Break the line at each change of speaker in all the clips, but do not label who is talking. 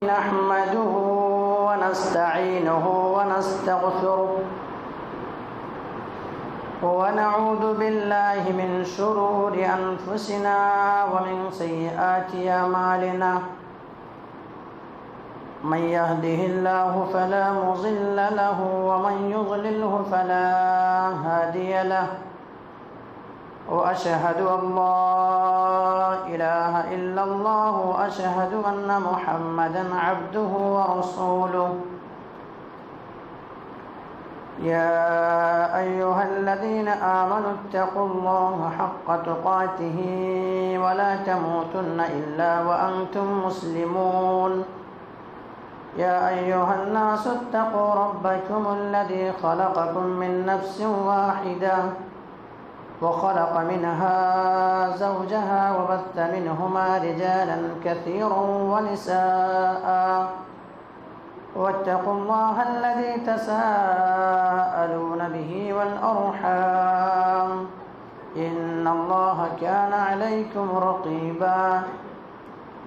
نحمده ونستعينه ونستغفره ونعوذ بالله من شرور أنفسنا ومن سيئات أعمالنا من يهده الله فلا مضل له ومن يضلله فلا هادي له وأشهد أن لا إله إلا الله وأشهد أن محمدا عبده ورسوله يا أيها الذين آمنوا اتقوا الله حق تقاته ولا تموتن إلا وأنتم مسلمون يا أيها الناس اتقوا ربكم الذي خلقكم من نفس واحدة وخلق منها زوجها وبث منهما رجالا كثيرا ونساء واتقوا الله الذي تساءلون به والأرحام إن الله كان عليكم رقيبا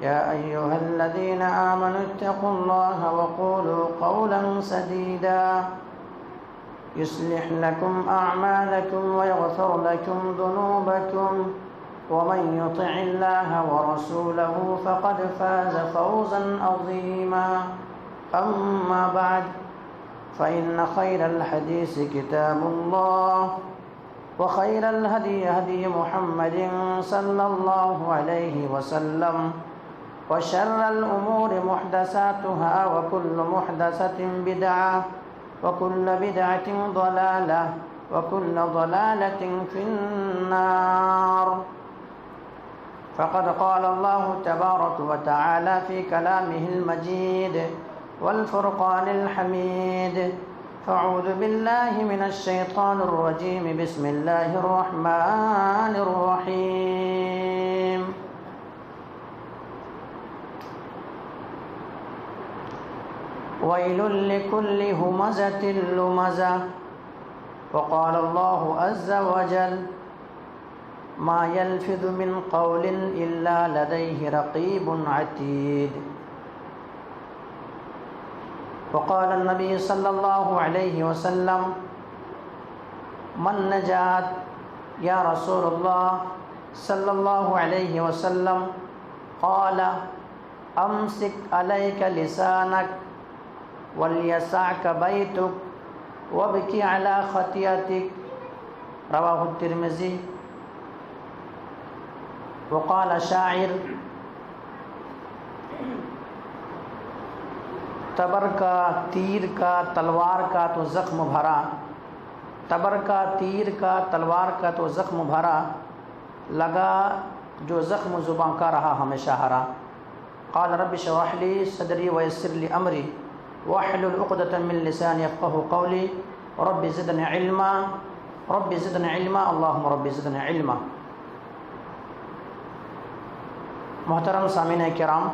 يا أيها الذين آمنوا اتقوا الله وقولوا قولا سديدا يصلح لكم أعمالكم ويغفر لكم ذنوبكم ومن يطع الله ورسوله فقد فاز فوزا عظيما أما بعد فإن خير الحديث كتاب الله وخير الهدي هدي محمد صلى الله عليه وسلم وشر الأمور محدثاتها وكل محدثة بدعة وكل بدعة ضلالة وكل ضلالة في النار فقد قال الله تبارك وتعالى في كلامه المجيد والفرقان الحميد فأعوذ بالله من الشيطان الرجيم بسم الله الرحمن الرحيم ويل لكل همزة لمزة وقال الله عز وجل ما يلفظ من قول إلا لديه رقيب عتيد وقال النبي صلى الله عليه وسلم من نجات يا رسول الله صلى الله عليه وسلم قال أمسك عليك لسانك وليسعك بيتك وابكي على خطيئتك رواه الترمذي وقال شاعر تبر کا تیر کا تلوار کا تو زخم بھرا تبر کا تیر کا تلوار کا تو زخم بھرا لگا جو زخم زباں کا رہا ہمیشہ ہرا قال رب اشرح لي صدري ويسر لي امري واحلل عقدة من لساني يفقهوا قولي رب زدني علما رب زدني علما اللهم رب زدني علما محترم سامعین کرام،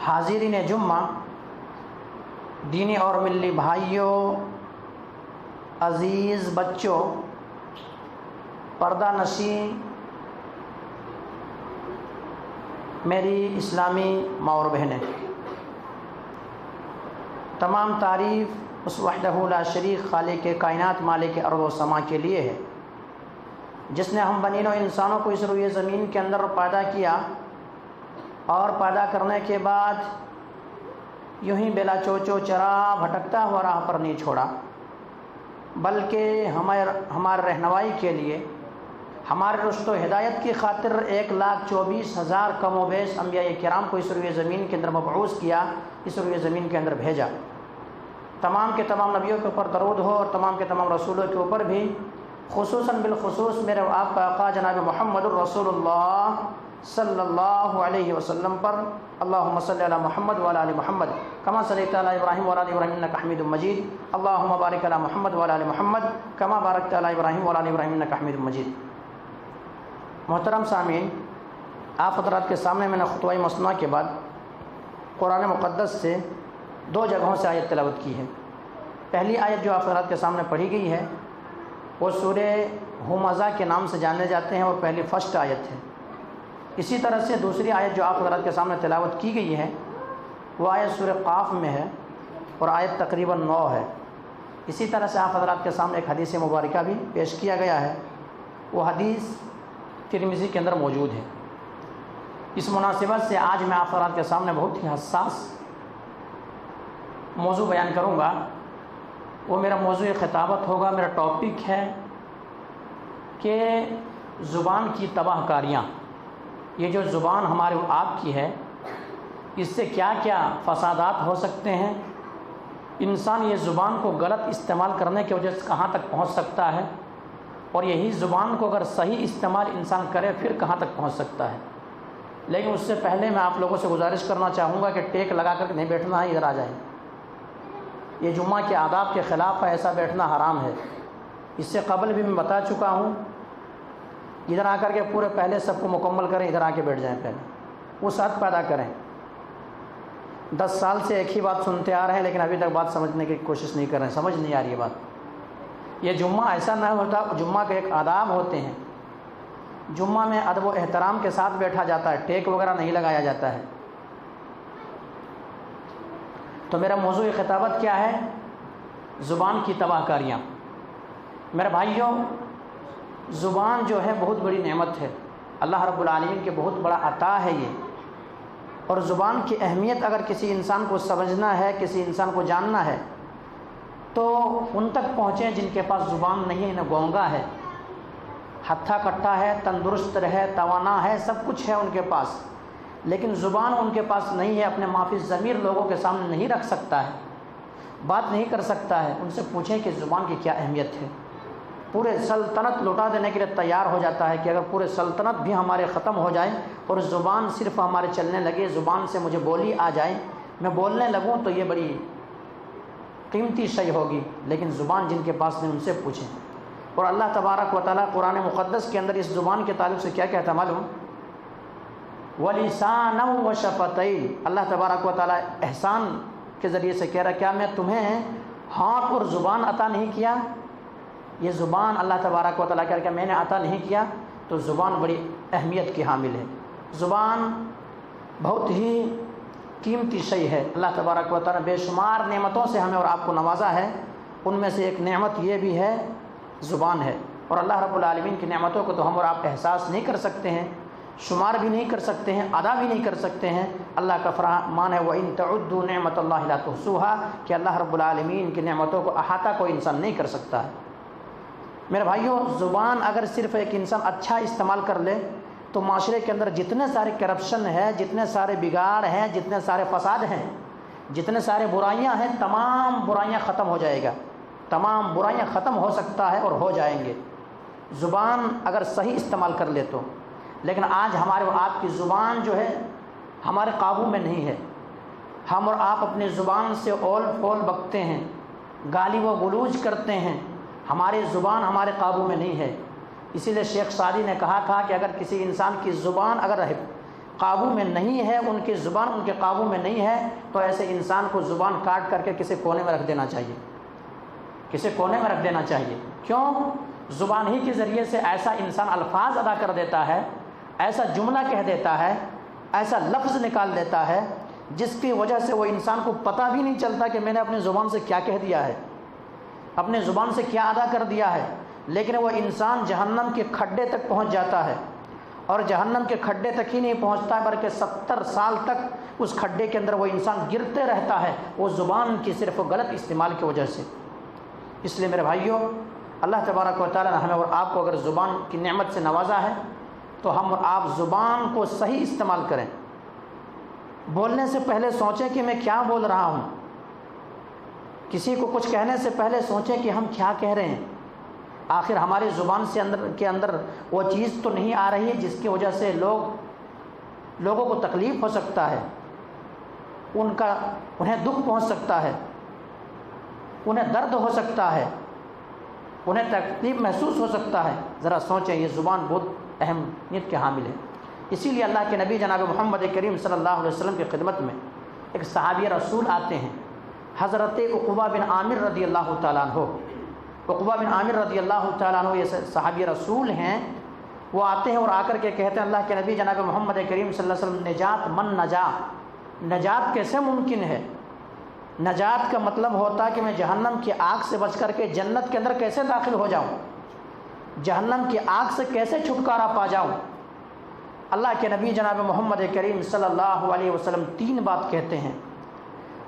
حاضرین جمعہ، دینی اور ملی بھائیوں، عزیز بچوں، پردہ نشین میری اسلامی ماں اور بہنیں، تمام تعریف اس وحدہ لا شریک خالق کائنات مالک ارض و سما کے لیے ہے، جس نے ہم بنین و انسانوں کو اس روئے زمین کے اندر پیدا کیا اور پیدا کرنے کے بعد یوں ہی بلا چوچو چرا بھٹکتا ہوا راہ پر نہیں چھوڑا، بلکہ ہمارے رہنمائی کے لیے، ہمارے رشد و ہدایت کی خاطر 1,24,000 کم و بیش انبیاء کرام کو اس روئے زمین کے اندر مبعوث کیا، اس روئے زمین کے اندر بھیجا۔ تمام کے تمام نبیوں کے اوپر درود ہو اور تمام کے تمام رسولوں کے اوپر بھی، خصوصاً بالخصوص میرے آپ کا آقا جناب محمد الرسول اللہ صلی اللہ علیہ وسلم پر اللہم صلی علی محمد وعلی آل محمد کما صلیت علی ابراہیم وعلی آل ابراہیم انک حمید مجید اللہم بارک علی محمد وعلی آل محمد کما بارکت علی ابراہیم وعلی آل ابراہیم انک حمید مجید۔ محترم سامعین، آپ حضرات کے سامنے میں نے خطبہ مسنونہ کے بعد قرآن مقدس سے 2 جگہوں سے آیت تلاوت کی ہے۔ پہلی آیت جو آپ حضرات کے سامنے پڑھی گئی ہے وہ سورہ ہمزہ کے نام سے جانے جاتے ہیں اور پہلی فرسٹ آیت ہے۔ اسی طرح سے دوسری آیت جو آپ حضرات کے سامنے تلاوت کی گئی ہے وہ آیت سورہ قاف میں ہے اور آیت تقریباً 9 ہے۔ اسی طرح سے آپ حضرات کے سامنے ایک حدیث مبارکہ بھی پیش کیا گیا ہے، وہ حدیث ترمذی کے اندر موجود ہے۔ اس مناسبت سے آج میں آپ حضرات کے سامنے بہت ہی حساس موضوع بیان کروں گا۔ وہ میرا موضوع خطابت ہوگا، میرا ٹاپک ہے کہ زبان کی تباہ کاریاں۔ یہ جو زبان ہمارے آپ کی ہے، اس سے کیا کیا فسادات ہو سکتے ہیں، انسان یہ زبان کو غلط استعمال کرنے کی وجہ سے کہاں تک پہنچ سکتا ہے، اور یہی زبان کو اگر صحیح استعمال انسان کرے پھر کہاں تک پہنچ سکتا ہے۔ لیکن اس سے پہلے میں آپ لوگوں سے گزارش کرنا چاہوں گا کہ ٹیک لگا کر نہیں بیٹھنا ہے، ادھر آ جائیں۔ یہ جمعہ کے آداب کے خلاف ہے، ایسا بیٹھنا حرام ہے۔ اس سے قبل بھی میں بتا چکا ہوں، ادھر آ کر کے پورے پہلے سب کو مکمل کریں، ادھر آ کے بیٹھ جائیں، پہلے وہ ساتھ پیدا کریں۔ 10 سال سے ایک ہی بات سنتے آ رہے ہیں لیکن ابھی تک بات سمجھنے کی کوشش نہیں کر رہے ہیں، سمجھ نہیں آ رہی ہے بات۔ یہ جمعہ ایسا نہ ہوتا، جمعہ کے ایک آداب ہوتے ہیں، جمعہ میں ادب و احترام کے ساتھ بیٹھا جاتا ہے، ٹیک وغیرہ نہیں لگایا جاتا ہے۔ تو میرا موضوع خطابت کیا ہے؟ زبان کی تباہ کاریاں۔ میرے بھائیوں، زبان جو ہے بہت بڑی نعمت ہے، اللہ رب العالمین کے بہت بڑا عطا ہے یہ، اور زبان کی اہمیت اگر کسی انسان کو سمجھنا ہے، کسی انسان کو جاننا ہے تو ان تک پہنچیں جن کے پاس زبان نہیں ہے، نہ گونگا ہے، ہتھا کٹھا ہے، تندرست ہے، توانا ہے، سب کچھ ہے ان کے پاس، لیکن زبان ان کے پاس نہیں ہے، اپنے ما فی الضمیر لوگوں کے سامنے نہیں رکھ سکتا ہے، بات نہیں کر سکتا ہے۔ ان سے پوچھیں کہ زبان کی کیا اہمیت ہے۔ پورے سلطنت لوٹا دینے کے لیے تیار ہو جاتا ہے کہ اگر پورے سلطنت بھی ہمارے ختم ہو جائے اور زبان صرف ہمارے چلنے لگے، زبان سے مجھے بولی آ جائے، میں بولنے لگوں تو یہ بڑی قیمتی شے ہوگی، لیکن زبان جن کے پاس نہیں ان سے پوچھیں۔ اور اللہ تبارک و تعالیٰ قرآن مقدس کے اندر اس زبان کے تعلق سے کیا کہتا ہے معلوم؟ وَلِسَانًا وَشَفَتَيْنِ۔ اللہ تبارک و تعالیٰ احسان کے ذریعے سے کہہ رہا ہے، کیا میں تمہیں ہاتھ اور زبان عطا نہیں کیا؟ یہ زبان اللہ تبارک و تعالیٰ کہہ رہا ہے کہ میں نے عطا نہیں کیا، تو زبان بڑی اہمیت کی حامل ہے۔ زبان بہت ہی قیمتی شے ہے، اللہ تبارک و تعالیٰ بے شمار نعمتوں سے ہمیں اور آپ کو نوازا ہے، ان میں سے ایک نعمت یہ بھی ہے زبان ہے۔ اور اللہ رب العالمین کی نعمتوں کو تو ہم اور آپ احساس نہیں کر سکتے ہیں، شمار بھی نہیں کر سکتے ہیں، ادا بھی نہیں کر سکتے ہیں۔ اللہ کا فرمان ہے وَإِن تَعُدُّوا نِعْمَةَ اللَّهِ لَا تُحْصُوهَا، کہ اللہ رب العالمین کی نعمتوں کو احاطہ کوئی انسان نہیں کر سکتا ہے۔ میرے بھائیوں، زبان اگر صرف ایک انسان اچھا استعمال کر لے تو معاشرے کے اندر جتنے سارے کرپشن ہے، جتنے سارے بگاڑ ہیں، جتنے سارے فساد ہیں، جتنے سارے برائیاں ہیں، تمام برائیاں ختم ہو جائے گا، تمام برائیاں ختم ہو سکتا ہے اور ہو جائیں گے، زبان اگر صحیح استعمال کر لے تو۔ لیکن آج ہمارے اور آپ کی زبان جو ہے ہمارے قابو میں نہیں ہے، ہم اور آپ اپنی زبان سے اول پول بکتے ہیں، گالی و گلوچ کرتے ہیں، ہماری زبان ہمارے قابو میں نہیں ہے۔ اسی لیے شیخ سعدی نے کہا تھا کہ اگر کسی انسان کی زبان اگر قابو میں نہیں ہے، ان کی زبان ان کے قابو میں نہیں ہے، تو ایسے انسان کو زبان کاٹ کر کے کسی کونے میں رکھ دینا چاہیے، کسی کونے میں رکھ دینا چاہیے۔ کیوں؟ زبان ہی کے ذریعے سے ایسا انسان الفاظ ادا کر دیتا ہے، ایسا جملہ کہہ دیتا ہے، ایسا لفظ نکال دیتا ہے جس کی وجہ سے وہ انسان کو پتہ بھی نہیں چلتا کہ میں نے اپنی زبان سے کیا کہہ دیا ہے، اپنے زبان سے کیا ادا کر دیا ہے، لیکن وہ انسان جہنم کے کھڈے تک پہنچ جاتا ہے، اور جہنم کے کھڈے تک ہی نہیں پہنچتا ہے بلکہ 70 سال تک اس کھڈے کے اندر وہ انسان گرتے رہتا ہے، وہ زبان کی صرف غلط استعمال کی وجہ سے۔ اس لیے میرے بھائیوں، اللہ تبارک و تعالیٰ نے ہمیں اور آپ کو اگر زبان کی نعمت سے نوازا ہے تو ہم اور آپ زبان کو صحیح استعمال کریں۔ بولنے سے پہلے سوچیں کہ میں کیا بول رہا ہوں، کسی کو کچھ کہنے سے پہلے سوچیں کہ ہم کیا کہہ رہے ہیں، آخر ہماری زبان سے اندر وہ چیز تو نہیں آ رہی ہے جس کی وجہ سے لوگوں کو تکلیف ہو سکتا ہے، انہیں دکھ پہنچ سکتا ہے، انہیں درد ہو سکتا ہے، انہیں تکلیف محسوس ہو سکتا ہے۔ ذرا سوچیں، یہ زبان بہت اہمیت کے حامل ہے۔ اسی لیے اللہ کے نبی جناب محمد کریم صلی اللہ علیہ وسلم کی خدمت میں ایک صحابی رسول آتے ہیں، حضرت عقبہ بن عامر رضی اللہ تعالیٰ عنہ۔ عقبہ بن عامر رضی اللہ تعالیٰ عنہ یہ صحابی رسول ہیں، وہ آتے ہیں اور آ کر کے کہتے ہیں اللہ کے نبی جناب محمد کریم صلی اللہ علیہ وسلم نجات من نجا، نجات کیسے ممکن ہے؟ نجات کا مطلب ہوتا ہے کہ میں جہنم کی آگ سے بچ کر کے جنت کے اندر کیسے داخل ہو جاؤں، جہنم کی آگ سے کیسے چھٹکارا پا جاؤں۔ اللہ کے نبی جناب محمد کریم صلی اللہ علیہ وسلم 3 بات کہتے ہیں،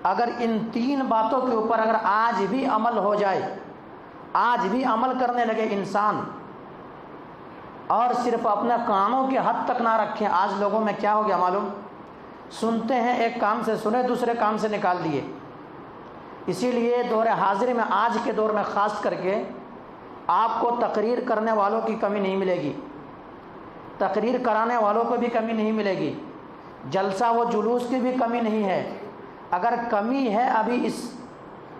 اگر ان 3 باتوں کے اوپر اگر آج بھی عمل ہو جائے، آج بھی عمل کرنے لگے انسان اور صرف اپنے کانوں کے حد تک نہ رکھیں۔ آج لوگوں میں کیا ہو گیا معلوم؟ سنتے ہیں، ایک کام سے سنے دوسرے کام سے نکال دیے۔ اسی لیے دور حاضر میں، آج کے دور میں خاص کر کے آپ کو تقریر کرنے والوں کی کمی نہیں ملے گی، تقریر کرانے والوں کو بھی کمی نہیں ملے گی، جلسہ و جلوس کی بھی کمی نہیں ہے۔ اگر کمی ہے ابھی اس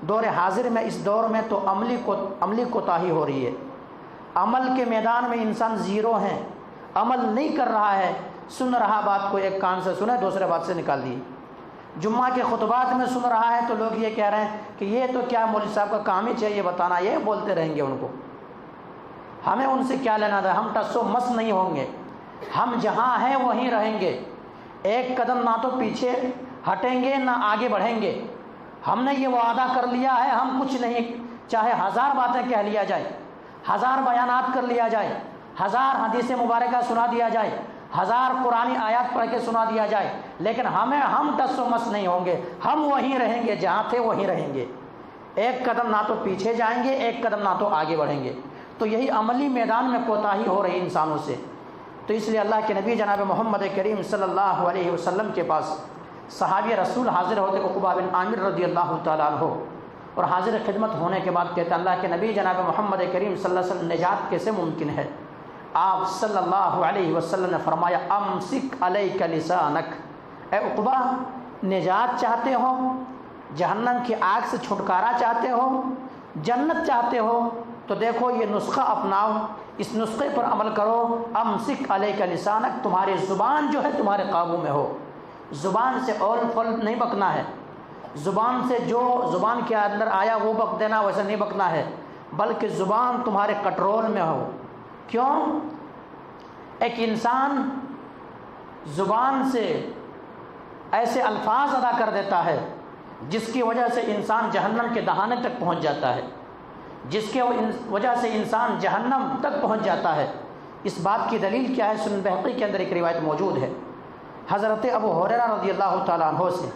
دور حاضر میں، اس دور میں، تو عملی کوتاہی ہو رہی ہے۔ عمل کے میدان میں انسان زیرو ہیں، عمل نہیں کر رہا ہے، سن رہا بات کو ایک کان سے سنے دوسرے بات سے نکال دیے۔ جمعہ کے خطبات میں سن رہا ہے تو لوگ یہ کہہ رہے ہیں کہ یہ تو کیا مولوی صاحب کا کام ہی چاہیے بتانا، یہ بولتے رہیں گے، ان کو ہمیں ان سے کیا لینا تھا، ہم ٹس و مس نہیں ہوں گے، ہم جہاں ہیں وہیں رہیں گے، ایک قدم نہ تو پیچھے ہٹیں گے نہ آگے بڑھیں گے۔ ہم نے یہ وعدہ کر لیا ہے، ہم کچھ نہیں، چاہے 1000 باتیں کہہ لیا جائے، 1000 بیانات کر لیا جائے، 1000 حدیث مبارکہ سنا دیا جائے، 1000 قرآنی آیات پڑھ کے سنا دیا جائے، لیکن ہم ٹس و مس نہیں ہوں گے، ہم وہیں رہیں گے، جہاں تھے وہیں رہیں گے، ایک قدم نہ تو پیچھے جائیں گے، ایک قدم نہ تو آگے بڑھیں گے۔ تو یہی عملی میدان میں کوتاہی ہو رہی انسانوں سے۔ تو اس لیے اللہ کے نبی جناب محمد کریم صلی اللہ علیہ وسلم کے پاس صحابی رسول حاضر ہوتے، عقبہ بن عامر رضی اللہ تعالیٰ عنہ، اور حاضر خدمت ہونے کے بعد کہتے ہیں اللہ کے نبی جناب محمد کریم صلی اللہ علیہ وسلم نجات کیسے ممکن ہے؟ آپ صلی اللہ علیہ وسلم نے فرمایا امسک علیک لسانک، اے عقبہ نجات چاہتے ہو، جہنم کی آگ سے چھٹکارا چاہتے ہو، جنت چاہتے ہو، تو دیکھو یہ نسخہ اپناؤ، اس نسخے پر عمل کرو۔ امسک علیک لسانک، تمہاری زبان جو ہے تمہارے قابو میں ہو، زبان سے اول فل نہیں بکنا ہے، زبان سے جو زبان کے اندر آیا وہ بک دینا، ویسے نہیں بکنا ہے، بلکہ زبان تمہارے کنٹرول میں ہو۔ کیوں؟ ایک انسان زبان سے ایسے الفاظ ادا کر دیتا ہے جس کی وجہ سے انسان جہنم کے دہانے تک پہنچ جاتا ہے، جس کے وجہ سے انسان جہنم تک پہنچ جاتا ہے۔ اس بات کی دلیل کیا ہے؟ سنن بہقی کے اندر ایک روایت موجود ہے، حضرت ابو ہریرہ رضی اللہ تعالیٰ عنہ سے،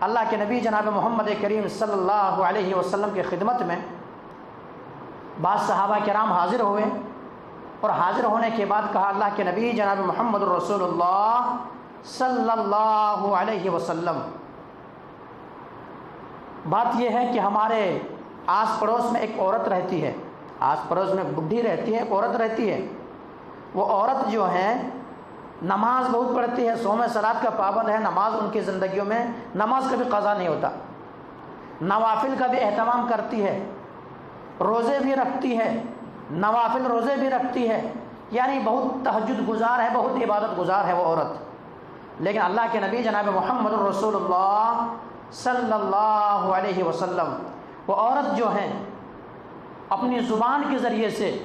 اللہ کے نبی جناب محمد کریم صلی اللہ علیہ وسلم کی خدمت میں بعض صحابہ کرام حاضر ہوئے، اور حاضر ہونے کے بعد کہا اللہ کے نبی جناب محمد رسول اللہ صلی اللہ علیہ وسلم، بات یہ ہے کہ ہمارے آس پڑوس میں ایک عورت رہتی ہے، آس پڑوس میں بڈھی رہتی ہے، ایک عورت رہتی ہے، وہ عورت جو ہے نماز بہت پڑھتی ہے، صوم صلات کا پابند ہے، نماز ان کی زندگیوں میں نماز کبھی قضا نہیں ہوتا، نوافل کا بھی اہتمام کرتی ہے، روزے بھی رکھتی ہے، نوافل روزے بھی رکھتی ہے، یعنی بہت تہجد گزار ہے، بہت عبادت گزار ہے وہ عورت۔ لیکن اللہ کے نبی جناب محمد رسول اللہ صلی اللہ علیہ وسلم، وہ عورت جو ہیں اپنی زبان کے ذریعے سے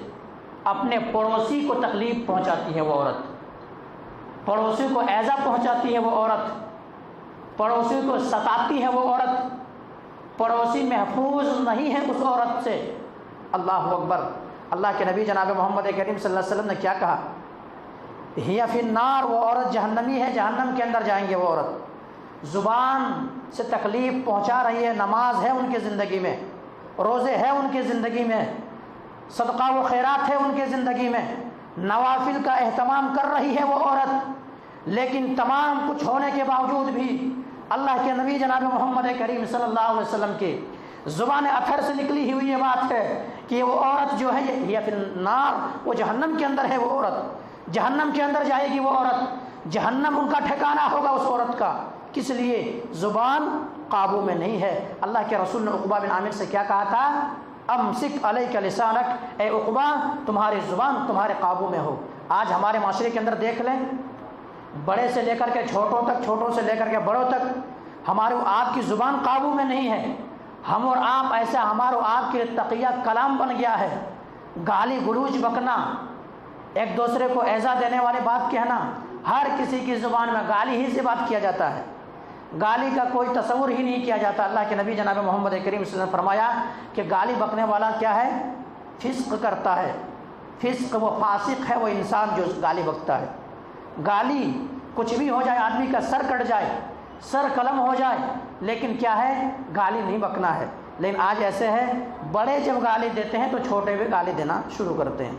اپنے پڑوسی کو تکلیف پہنچاتی ہے، وہ عورت پڑوسی کو ایذا پہنچاتی ہے، وہ عورت پڑوسی کو ستاتی ہے، وہ عورت پڑوسی محفوظ نہیں ہے اس عورت سے۔ اللہ اکبر! اللہ کے نبی جناب محمد کریم صلی اللہ علیہ وسلم نے کیا کہا؟ ہی فی النار، وہ عورت جہنمی ہے، جہنم کے اندر جائیں گے وہ عورت، زبان سے تکلیف پہنچا رہی ہے، نماز ہے ان کی زندگی میں، روزے ہے ان کی زندگی میں، صدقہ و خیرات ہے ان کی زندگی میں، نوافل کا اہتمام کر رہی ہے وہ عورت، لیکن تمام کچھ ہونے کے باوجود بھی اللہ کے نبی جناب محمد کریم صلی اللہ علیہ وسلم کی زبان اطہر سے نکلی ہوئی یہ بات ہے کہ وہ عورت جو ہے یہ فی النار، وہ جہنم کے اندر ہے، وہ عورت جہنم کے اندر جائے گی، وہ عورت جہنم ان کا ٹھکانہ ہوگا اس عورت کا۔ کس لیے؟ زبان قابو میں نہیں ہے۔ اللہ کے رسول نے عقبہ بن عامر سے کیا کہا تھا؟ امسک علیک لسانک، اے عقبہ تمہاری زبان تمہارے قابو میں ہو۔ آج ہمارے معاشرے کے اندر دیکھ لیں، بڑے سے لے کر کے چھوٹوں تک، چھوٹوں سے لے کر کے بڑوں تک، ہمارے آپ کی زبان قابو میں نہیں ہے۔ ہم اور آپ ایسا ہمارے آپ کے تقیہ کلام بن گیا ہے، گالی گلوچ بکنا، ایک دوسرے کو ایذا دینے والی بات کہنا، ہر کسی کی زبان میں گالی ہی سے بات کیا جاتا ہے، گالی کا کوئی تصور ہی نہیں کیا جاتا۔ اللہ کے نبی جناب محمد کریم صلی اللہ علیہ وسلم نے فرمایا کہ گالی بکنے والا کیا ہے؟ فسق کرتا ہے۔ فسق، وہ فاسق ہے وہ انسان جو گالی بکتا ہے۔ گالی کچھ بھی ہو جائے، آدمی کا سر کٹ جائے، سر قلم ہو جائے، لیکن کیا ہے؟ گالی نہیں بکنا ہے۔ لیکن آج ایسے ہے، بڑے جب گالی دیتے ہیں تو چھوٹے بھی گالی دینا شروع کرتے ہیں۔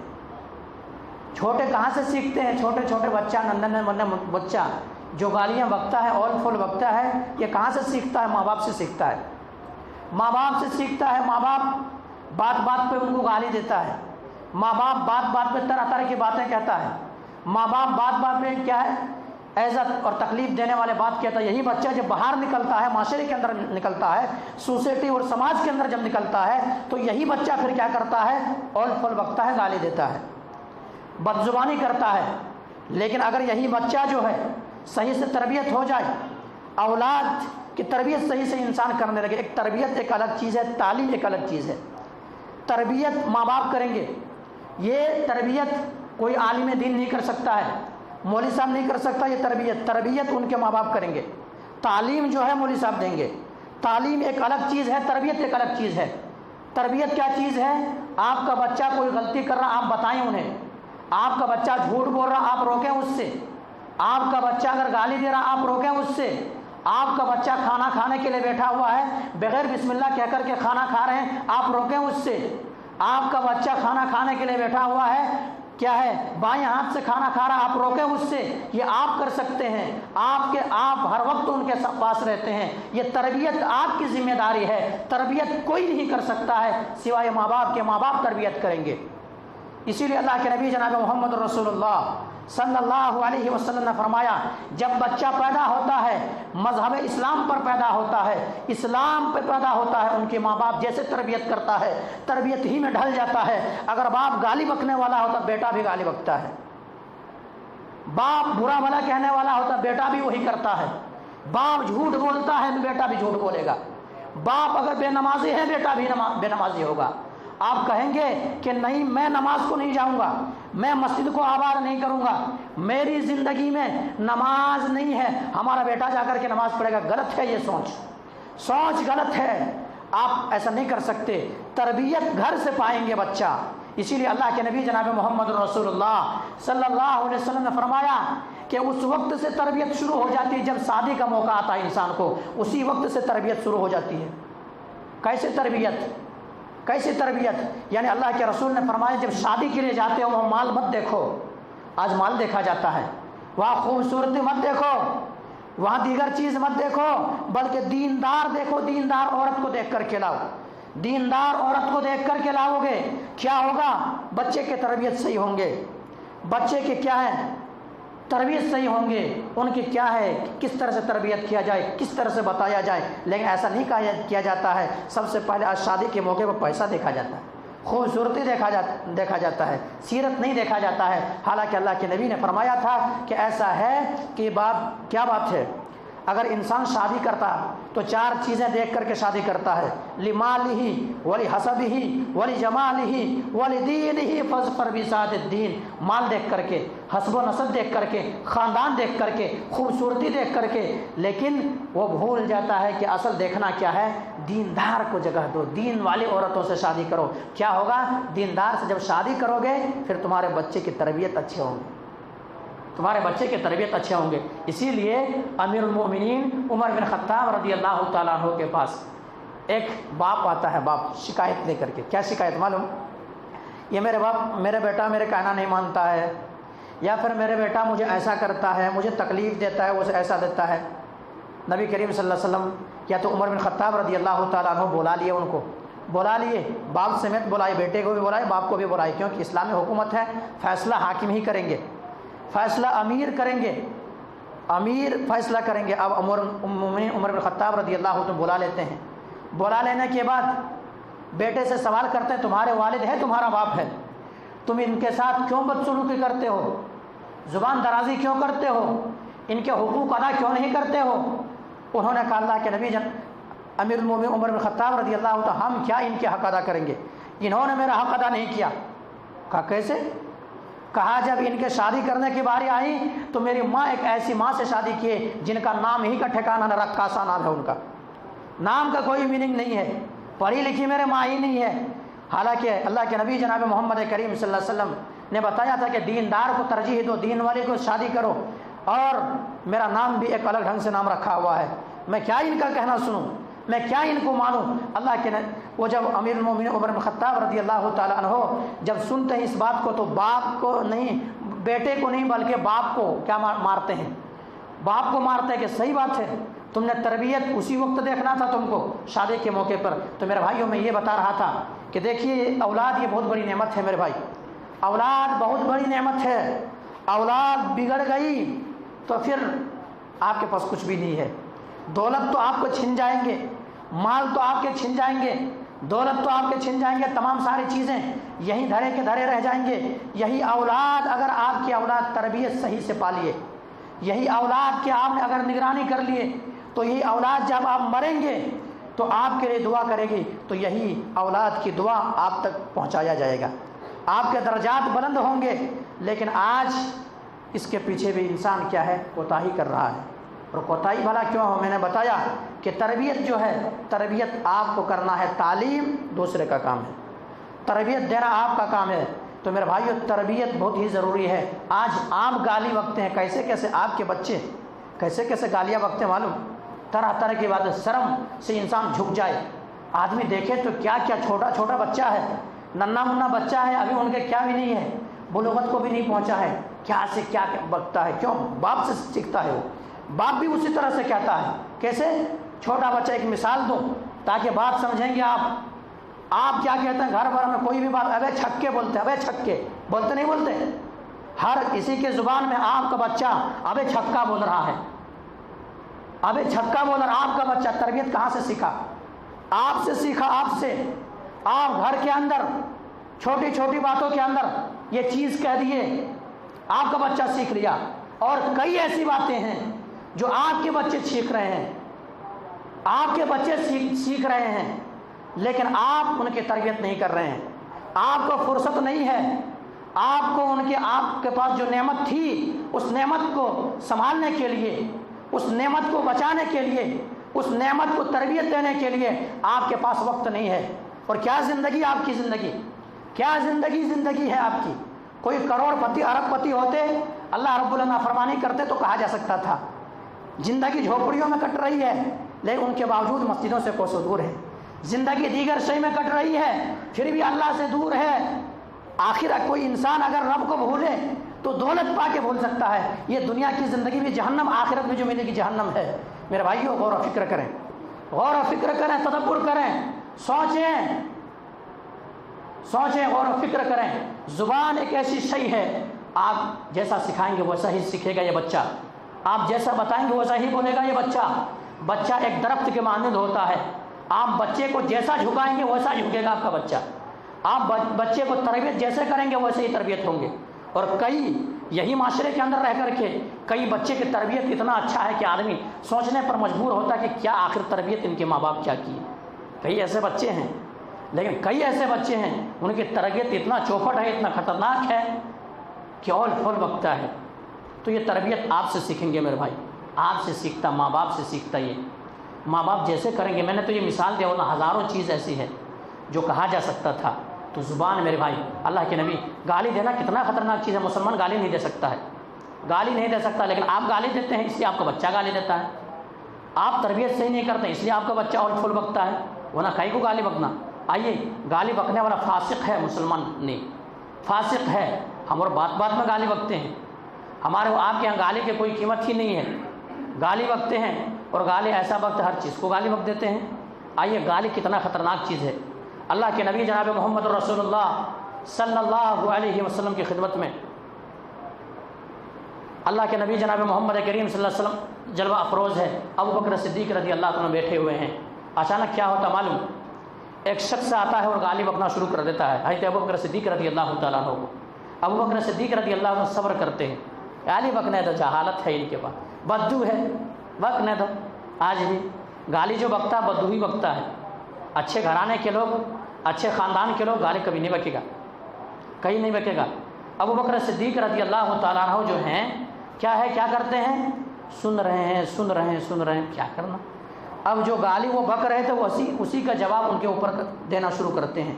چھوٹے کہاں سے سیکھتے ہیں؟ چھوٹے چھوٹے بچہ، نندن بچہ جو گالیاں بکتا ہے، اول فول بکتا ہے، یہ کہاں سے سیکھتا ہے؟ ماں باپ سے سیکھتا ہے۔ ماں باپ سے سیکھتا ہے۔ ماں باپ بات بات پہ ان کو گالی دیتا ہے، ماں باپ بات بات پہ طرح طرح کی باتیں کہتا ہے، ماں باپ بات بات پہ کیا ہے؟ عزت اور تکلیف دینے والے بات کہتا ہے۔ یہی بچہ جب باہر نکلتا ہے، معاشرے کے اندر نکلتا ہے، سوسائٹی اور سماج کے اندر جب نکلتا ہے، تو یہی بچہ پھر کیا کرتا ہے؟ اول فول بکتا ہے، گالی دیتا ہے، بدزبانی کرتا ہے۔ لیکن اگر یہی بچہ جو ہے صحیح سے تربیت ہو جائے، اولاد کی تربیت صحیح سے انسان کرنے لگے۔ ایک تربیت ایک الگ چیز ہے، تعلیم ایک الگ چیز ہے۔ تربیت ماں باپ کریں گے، یہ تربیت کوئی عالم دین نہیں کر سکتا ہے، مولوی صاحب نہیں کر سکتا یہ تربیت ان کے ماں باپ کریں گے۔ تعلیم جو ہے مولوی صاحب دیں گے۔ تعلیم ایک الگ چیز ہے، تربیت ایک الگ چیز ہے۔ تربیت کیا چیز ہے؟ آپ کا بچہ کوئی غلطی کر رہا، آپ بتائیں انہیں۔ آپ کا بچہ جھوٹ بول رہا، آپ روکیں اس سے۔ آپ کا بچہ اگر گالی دے رہا، آپ روکیں اس سے۔ آپ کا بچہ کھانا کھانے کے لیے بیٹھا ہوا ہے، بغیر بسم اللہ کہہ کر کے کھانا کھا رہے ہیں، آپ روکیں اس سے۔ آپ کا بچہ کھانا کھانے کے لیے بیٹھا ہوا ہے، کیا ہے؟ بائیں ہاتھ سے کھانا کھا رہا، آپ روکیں اس سے۔ یہ آپ کر سکتے ہیں، آپ ہر وقت ان کے پاس رہتے ہیں۔ یہ تربیت آپ کی ذمہ داری ہے۔ تربیت کوئی نہیں کر سکتا ہے سوائے ماں باپ کے۔ ماں باپ تربیت کریں گے۔ اسی لیے اللہ کے نبی جناب محمد رسول اللہ صلی اللہ علیہ وسلم نے فرمایا، جب بچہ پیدا ہوتا ہے مذہب اسلام پر پیدا ہوتا ہے، اسلام پہ پیدا ہوتا ہے، ان کے ماں باپ جیسے تربیت کرتا ہے تربیت ہی میں ڈھل جاتا ہے۔ اگر باپ گالی بکنے والا ہوتا، بیٹا بھی گالی بکتا ہے۔ باپ برا بھلا کہنے والا ہوتا، بیٹا بھی وہی کرتا ہے۔ باپ جھوٹ بولتا ہے، بیٹا بھی جھوٹ بولے گا۔ باپ اگر بے نمازی ہے، بیٹا بھی بے نمازی ہوگا۔ آپ کہیں گے کہ نہیں، میں نماز کو نہیں جاؤں گا، میں مسجد کو آباد نہیں کروں گا، میری زندگی میں نماز نہیں ہے، ہمارا بیٹا جا کر کے نماز پڑھے گا۔ غلط ہے، یہ سوچ غلط ہے۔ آپ ایسا نہیں کر سکتے۔ تربیت گھر سے پائیں گے بچہ۔ اسی لیے اللہ کے نبی جناب محمد رسول اللہ صلی اللہ علیہ وسلم نے فرمایا کہ اس وقت سے تربیت شروع ہو جاتی ہے جب شادی کا موقع آتا ہے انسان کو، اسی وقت سے تربیت شروع ہو جاتی ہے۔ کیسے تربیت؟ یعنی اللہ کے رسول نے فرمایا جب شادی کے لیے جاتے ہو وہاں مال مت دیکھو۔ آج مال دیکھا جاتا ہے، وہاں خوبصورتی مت دیکھو، وہاں دیگر چیز مت دیکھو، بلکہ دیندار دیکھو۔ دیندار عورت کو دیکھ کر کے لاؤ۔ دیندار عورت کو دیکھ کر کے لاؤ گے، کیا ہوگا؟ بچے کے تربیت صحیح ہوں گے، بچے کے کیا ہے؟ تربیت صحیح ہوں گے، ان کی کیا ہے؟ کس طرح سے تربیت کیا جائے، کس طرح سے بتایا جائے۔ لیکن ایسا نہیں کیا جاتا ہے۔ سب سے پہلے آج شادی کے موقع پر پیسہ دیکھا جاتا ہے، خوبصورتی دیکھا جاتا ہے، سیرت نہیں دیکھا جاتا ہے۔ حالانکہ اللہ کے نبی نے فرمایا تھا کہ ایسا ہے کہ کیا بات ہے، اگر انسان شادی کرتا تو 4 چیزیں دیکھ کر کے شادی کرتا ہے، لمالہ ولحسبہ ولجمالہ ولدینہ فاظفر بذات الدین۔ مال دیکھ کر کے، حسب و نسب دیکھ کر کے، خاندان دیکھ کر کے، خوبصورتی دیکھ کر کے، لیکن وہ بھول جاتا ہے کہ اصل دیکھنا کیا ہے؟ دیندار کو جگہ دو، دین والی عورتوں سے شادی کرو۔ کیا ہوگا؟ دیندار سے جب شادی کرو گے پھر تمہارے بچے کی تربیت اچھے ہوں گے، تمہارے بچے کی تربیت اچھے ہوں گے۔ اسی لیے امیر المومنین عمر بن خطاب رضی اللہ تعالیٰ عنہ کے پاس ایک باپ آتا ہے، باپ شکایت لے کر کے۔ کیا شکایت معلوم؟ یہ میرے بیٹا میرے کہنا نہیں مانتا ہے، یا پھر میرے بیٹا مجھے ایسا کرتا ہے، مجھے تکلیف دیتا ہے، وہ ایسا دیتا ہے۔ نبی کریم صلی اللہ علیہ وسلم یا تو عمر بن خطاب رضی اللہ تعالیٰ عنہ بلا لیے، باپ سمیت بلائے، بیٹے کو بھی بلائے، باپ کو بھی بلائے، کیونکہ اسلام میں حکومت ہے، فیصلہ حاکم ہی کریں گے، فیصلہ امیر کریں گے، امیر فیصلہ کریں گے۔ اب عمر بن خطاب رضی اللہ عنہ بلا لیتے ہیں۔ بلا لینے کے بعد بیٹے سے سوال کرتے ہیں، تمہارے والد ہے، تمہارا باپ ہے، تم ان کے ساتھ کیوں بدسلوکی کرتے ہو، زبان درازی کیوں کرتے ہو، ان کے حقوق ادا کیوں نہیں کرتے ہو؟ انہوں نے کہا اللہ کے نبی امیر المومنین عمر بن خطاب رضی اللہ عنہ، ہم کیا ان کے حق ادا کریں گے، انہوں نے میرا حق ادا نہیں کیا۔ کہا کیسے؟ کہا جب ان کے شادی کرنے کی باری آئی تو میری ماں ایک ایسی ماں سے شادی کیے جن کا نام ہی کا ٹھکانہ نہ، رقاصہ نام ہے ان کا، نام کا کوئی میننگ نہیں ہے، پڑھی لکھی میرے ماں ہی نہیں ہے۔ حالانکہ اللہ کے نبی جناب محمد کریم صلی اللہ علیہ وسلم نے بتایا تھا کہ دیندار کو ترجیح دو، دین والے کو شادی کرو، اور میرا نام بھی ایک الگ ڈھنگ سے نام رکھا ہوا ہے، میں کیا ان کا کہنا سنوں، میں کیا ان کو مانوں۔ اللہ کے وہ جب امیر المومنین عمر بن خطاب رضی اللہ تعالیٰ عنہ جب سنتے ہیں اس بات کو تو باپ کو نہیں، بیٹے کو نہیں بلکہ باپ کو کیا مارتے ہیں، باپ کو مارتے ہیں کہ صحیح بات ہے، تم نے تربیت اسی وقت دیکھنا تھا تم کو شادی کے موقع پر۔ تو میرے بھائیوں میں یہ بتا رہا تھا کہ دیکھیے اولاد یہ بہت بڑی نعمت ہے میرے بھائی، اولاد بہت بڑی نعمت ہے، اولاد بگڑ گئی تو پھر آپ کے پاس کچھ بھی نہیں ہے، دولت تو آپ کو چھن جائیں گے، مال تو آپ کے چھن جائیں گے، دولت تو آپ کے چھن جائیں گے، تمام ساری چیزیں یہیں دھرے کے دھرے رہ جائیں گے۔ یہی اولاد اگر آپ کی اولاد تربیت صحیح سے پالیے، یہی اولاد کی آپ نے اگر نگرانی کر لیے تو یہی اولاد جب آپ مریں گے تو آپ کے لیے دعا کرے گی، تو یہی اولاد کی دعا آپ تک پہنچایا جائے گا، آپ کے درجات بلند ہوں گے۔ لیکن آج اس کے پیچھے بھی انسان کیا ہے، کوتاہی کر رہا ہے، اور کوتاہی بھلا کیوں ہو؟ میں نے بتایا کہ تربیت جو ہے، تربیت آپ کو کرنا ہے، تعلیم دوسرے کا کام ہے، تربیت دینا آپ کا کام ہے۔ تو میرے بھائیو تربیت بہت ہی ضروری ہے۔ آج عام گالی بکتے ہیں، کیسے کیسے آپ کے بچے کیسے کیسے گالیاں بکتے ہیں معلوم، طرح طرح کی باتیں، شرم سے انسان جھک جائے۔ آدمی دیکھے تو کیا کیا چھوٹا چھوٹا بچہ ہے، ننا منا بچہ ہے، ابھی ان کے کیا بھی نہیں ہے، بلوغت کو بھی نہیں پہنچا ہے، کیا سے کیا بکتا ہے، کیوں؟ باپ سے سیکھتا ہے، وہ باپ بھی اسی طرح سے کہتا ہے۔ کیسے؟ چھوٹا بچہ، ایک مثال دو تاکہ بات سمجھیں گے آپ کیا کہتے ہیں گھر بھر میں کوئی بھی بات، ابے چھکے بولتے ہیں، ابے چھکے بولتے نہیں بولتے؟ ہر کسی کے زبان میں آپ کا بچہ ابے چھکا بول رہا ہے، ابے چھکا بول رہا۔ آپ کا بچہ تربیت کہاں سے سیکھا؟ آپ سے سیکھا، آپ سے۔ آپ گھر کے اندر چھوٹی چھوٹی باتوں کے اندر یہ چیز کہہ دیے، آپ کا بچہ سیکھ لیا۔ اور کئی ایسی باتیں ہیں جو آپ کے بچے سیکھ رہے ہیں، آپ کے بچے سیکھ رہے ہیں، لیکن آپ ان کی تربیت نہیں کر رہے ہیں، آپ کو فرصت نہیں ہے، آپ کو آپ کے پاس جو نعمت تھی اس نعمت کو سنبھالنے کے لیے، اس نعمت کو بچانے کے لیے، اس نعمت کو تربیت دینے کے لیے آپ کے پاس وقت نہیں ہے۔ اور کیا زندگی آپ کی زندگی، کیا زندگی ہے آپ کی؟ کوئی کروڑ پتی ارب پتی ہوتے، اللہ رب العالمین نافرمانی کرتے تو کہا جا سکتا تھا زندگی جھوپڑیوں میں کٹ رہی ہے، لیکن ان کے باوجود مسجدوں سے کوسوں دور ہے، زندگی دیگر شے میں کٹ رہی ہے پھر بھی اللہ سے دور ہے۔ آخر کوئی انسان اگر رب کو بھولے تو دولت پا کے بھول سکتا ہے، یہ دنیا کی زندگی بھی جہنم، آخرت میں جو ملے گی جہنم ہے۔ میرے بھائیوں غور و فکر کریں، غور و فکر کریں، تدبر کریں، سوچیں، غور و فکر کریں۔ زبان ایک ایسی شے ہے، آپ جیسا سکھائیں گے ویسا ہی سیکھے گا یہ بچہ، آپ جیسا بتائیں گے ویسا ہی بولے گا یہ بچہ۔ بچہ ایک درخت کے مانند ہوتا ہے، آپ بچے کو جیسا جھکائیں گے ویسا جھکے گا آپ کا بچہ، آپ بچے کو تربیت جیسے کریں گے ویسے ہی تربیت ہوں گے۔ اور کئی یہی معاشرے کے اندر رہ کر کے کئی بچے کی تربیت اتنا اچھا ہے کہ آدمی سوچنے پر مجبور ہوتا ہے کہ کیا آخر تربیت ان کے ماں باپ کیا کی ہے۔ کئی ایسے بچے ہیں، لیکن کئی ایسے بچے ہیں ان کی تربیت اتنا چوپٹ ہے، اتنا خطرناک ہے کہ اول پھول بکتا ہے۔ تو یہ تربیت آپ سے سیکھیں گے میرے بھائی، آپ سے سیکھتا، ماں باپ سے سیکھتا۔ یہ ماں باپ جیسے کریں گے، میں نے تو یہ مثال دیا، ورنہ ہزاروں چیز ایسی ہے جو کہا جا سکتا تھا۔ تو زبان میرے بھائی، اللہ کے نبی، گالی دینا کتنا خطرناک چیز ہے، مسلمان گالی نہیں دے سکتا ہے، گالی نہیں دے سکتا، لیکن آپ گالی دیتے ہیں اس لیے آپ کا بچہ گالی دیتا ہے، آپ تربیت صحیح نہیں کرتے اس لیے آپ کا بچہ اور پھول بکتا ہے، ورنہ کئی کو گالی بکنا۔ آئیے، گالی بکنے والا فاسق ہے، مسلمان نہیں، فاسق ہے۔ ہم اور بات بات میں گالی بکتے ہیں، ہمارے آپ کے یہاں گالی کی کوئی قیمت ہی نہیں ہے، گالی بکتے ہیں، اور گالی ایسا وقت ہر چیز کو گالی بک دیتے ہیں۔ آئیے، گالی کتنا خطرناک چیز ہے۔ اللہ کے نبی جناب محمد رسول اللہ صلی اللہ علیہ وسلم کی خدمت میں، اللہ کے نبی جناب محمد کریم صلی اللہ علیہ وسلم جلوہ افروز ہے، ابو بکر صدیق رضی اللہ عنہ بیٹھے ہوئے ہیں۔ اچانک کیا ہوتا معلوم؟ ایک شخص آتا ہے اور گالی بکنا شروع کر دیتا ہے حضرت ابو بکر صدیق رضی اللہ تعالیٰ عنہ کو۔ ابو بکر صدیق رضی اللہ عنہ صبر کرتے ہیں، گالی بکنے تو جہالت ہے ان کے پاس، بدو ہے، بکنے دو۔ آج بھی گالی جو بکتا ہے بدو ہی بکتا ہے۔ اچھے گھرانے کے لوگ، اچھے خاندان کے لوگ گالی کبھی نہیں بکے گا، کہیں نہیں بکے گا۔ ابو بکر صدیق رضی اللہ تعالیٰ عنہ جو ہیں کیا کرتے ہیں؟ سن رہے ہیں، کیا کرنا؟ اب جو گالی وہ بک رہے تھے وہ اسی کا جواب ان کے اوپر دینا شروع کرتے ہیں۔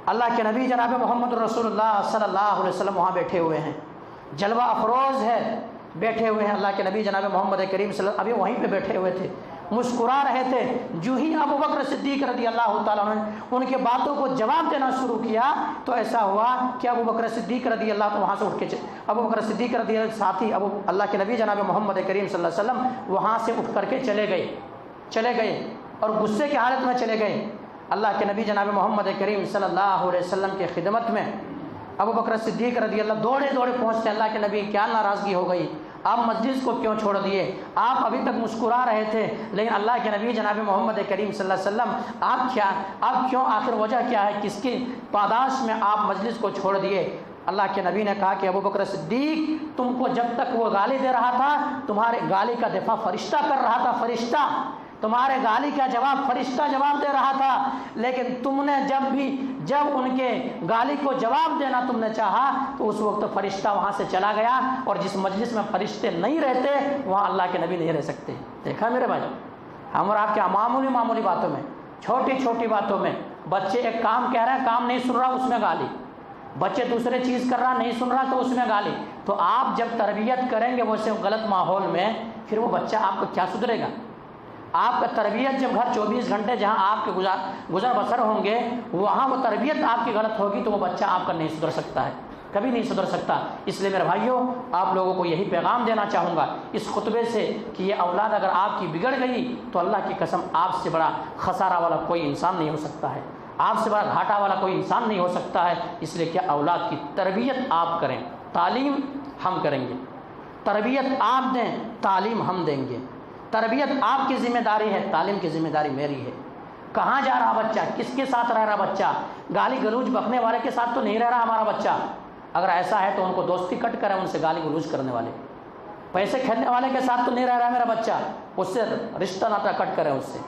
اللہ کے نبی جناب محمد رسول اللہ صلی اللہ علیہ وسلم وہاں بیٹھے ہوئے ہیں، جلوہ افروز ہے، بیٹھے ہوئے ہیں اللہ کے نبی جناب محمد کریم صلی اللہ علیہ وسلم ابھی وہیں پہ بیٹھے ہوئے تھے، مسکرا رہے تھے۔ جو ہی ابو بکر صدیق رضی اللہ تعالیٰ عنہ نے ان کے باتوں کو جواب دینا شروع کیا تو ایسا ہوا کہ ابو بکر صدیق رضی اللہ عنہ وہاں سے اٹھ کے ابو بکر صدیق رضی اللہ ساتھی اللہ کے نبی جناب محمد کریم صلی اللہ علیہ وسلم وہاں سے اٹھ کر کے چلے گئے اور غصے کی حالت میں چلے گئے۔ اللہ کے نبی جناب محمد کریم صلی اللہ علیہ وسلم کے خدمت میں ابو بکر صدیق رضی اللہ دوڑے پہنچتے، اللہ کے نبی کیا ناراضگی ہو گئی؟ آپ مجلس کو کیوں چھوڑ دیے؟ آپ ابھی تک مسکرا رہے تھے، لیکن اللہ کے نبی جناب محمد کریم صلی اللہ علیہ وسلم آپ کیوں، آخر وجہ کیا ہے؟ کس کی پاداش میں آپ مجلس کو چھوڑ دیے؟ اللہ کے نبی نے کہا کہ ابو بکر صدیق تم کو جب تک وہ گالی دے رہا تھا تمہارے گالی کا دفاع فرشتہ کر رہا تھا، فرشتہ تمہارے گالی کا جواب فرشتہ جواب دے رہا تھا، لیکن تم نے جب ان کے گالی کو جواب دینا تم نے چاہا تو اس وقت فرشتہ وہاں سے چلا گیا، اور جس مجلس میں فرشتے نہیں رہتے وہاں اللہ کے نبی نہیں رہ سکتے۔ دیکھا میرے بھائی، ہم اور آپ کے معمولی باتوں میں، چھوٹی باتوں میں، بچے ایک کام کہہ رہے ہیں، کام نہیں سن رہا اس میں گالی، بچے دوسرے چیز کر رہا نہیں سن رہا تو اس میں گالی۔ تو آپ جب تربیت کریں گے ویسے غلط ماحول میں، پھر وہ بچہ آپ کو کیا سدھرے گا؟ آپ کا تربیت جب گھر 24 گھنٹے جہاں آپ کے گزر بسر ہوں گے وہاں وہ تربیت آپ کی غلط ہوگی تو وہ بچہ آپ کا نہیں سدھر سکتا ہے، کبھی نہیں سدھر سکتا۔ اس لیے میرے بھائیوں، آپ لوگوں کو یہی پیغام دینا چاہوں گا اس خطبے سے کہ یہ اولاد اگر آپ کی بگڑ گئی تو اللہ کی قسم آپ سے بڑا خسارہ والا کوئی انسان نہیں ہو سکتا ہے، آپ سے بڑا گھاٹا والا کوئی انسان نہیں ہو سکتا ہے۔ اس لیے کہ اولاد کی تربیت آپ کریں، تعلیم ہم کریں گے، تربیت آپ دیں، تعلیم ہم دیں گے۔ تربیت آپ کی ذمہ داری ہے، تعلیم کی ذمہ داری میری ہے۔ کہاں جا رہا بچہ، کس کے ساتھ رہ رہا بچہ؟ گالی گلوچ بکنے والے کے ساتھ تو نہیں رہ رہا ہمارا بچہ۔ اگر ایسا ہے تو ان کو دوستی کٹ کریں، ان سے گالی گلوچ کرنے والے، پیسے کھیلنے والے کے ساتھ تو نہیں رہ رہا میرا بچہ، اس سے رشتہ ناطہ کٹ کریں، اس سے